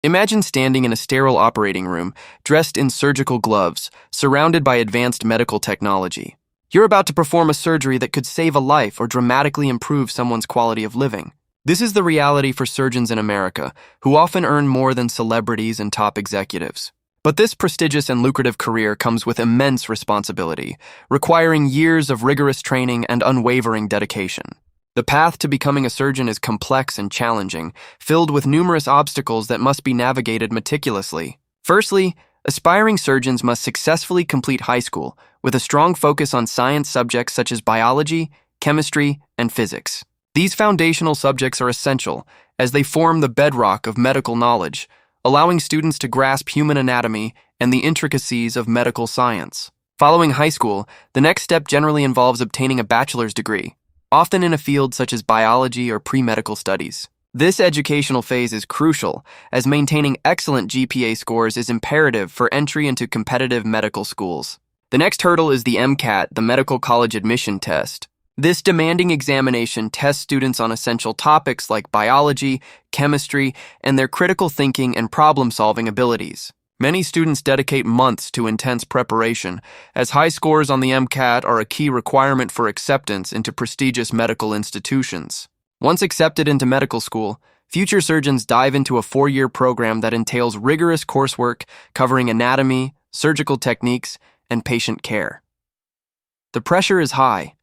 Imagine standing in a sterile operating room, dressed in surgical gloves, surrounded by advanced medical technology. You're about to perform a surgery that could save a life or dramatically improve someone's quality of living. This is the reality for surgeons in America, who often earn more than celebrities and top executives. But this prestigious and lucrative career comes with immense responsibility, requiring years of rigorous training and unwavering dedication. The path to becoming a surgeon is complex and challenging, filled with numerous obstacles that must be navigated meticulously. Firstly, aspiring surgeons must successfully complete high school, with a strong focus on science subjects such as biology, chemistry, and physics. These foundational subjects are essential, as they form the bedrock of medical knowledge, allowing students to grasp human anatomy and the intricacies of medical science. Following high school, the next step generally involves obtaining a bachelor's degree, often in a field such as biology or pre-medical studies. This educational phase is crucial, as maintaining excellent GPA scores is imperative for entry into competitive medical schools. The next hurdle is the MCAT, the Medical College Admission Test. This demanding examination tests students on essential topics like biology, chemistry, and their critical thinking and problem-solving abilities. Many students dedicate months to intense preparation, as high scores on the MCAT are a key requirement for acceptance into prestigious medical institutions. Once accepted into medical school, future surgeons dive into a 4-year program that entails rigorous coursework covering anatomy, surgical techniques, and patient care. The pressure is high.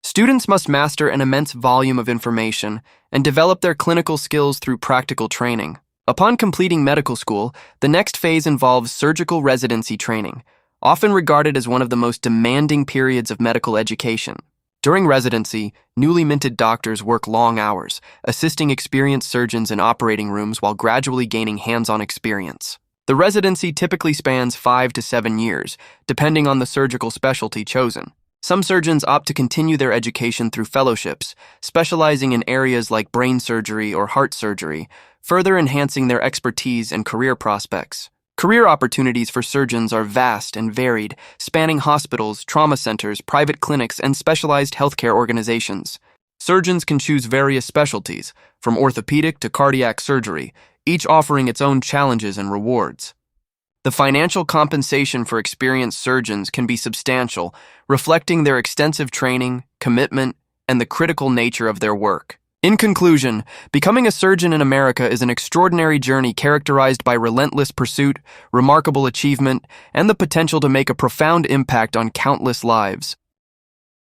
Students must master an immense volume of information and develop their clinical skills through practical training. Upon completing medical school, the next phase involves surgical residency training, often regarded as one of the most demanding periods of medical education. During residency, newly minted doctors work long hours, assisting experienced surgeons in operating rooms while gradually gaining hands-on experience. The residency typically spans 5 to 7 years, depending on the surgical specialty chosen. Some surgeons opt to continue their education through fellowships, specializing in areas like brain surgery or heart surgery, further enhancing their expertise and career prospects. Career opportunities for surgeons are vast and varied, spanning hospitals, trauma centers, private clinics, and specialized healthcare organizations. Surgeons can choose various specialties, from orthopedic to cardiac surgery, each offering its own challenges and rewards. The financial compensation for experienced surgeons can be substantial, reflecting their extensive training, commitment, and the critical nature of their work. In conclusion, becoming a surgeon in America is an extraordinary journey characterized by relentless pursuit, remarkable achievement, and the potential to make a profound impact on countless lives.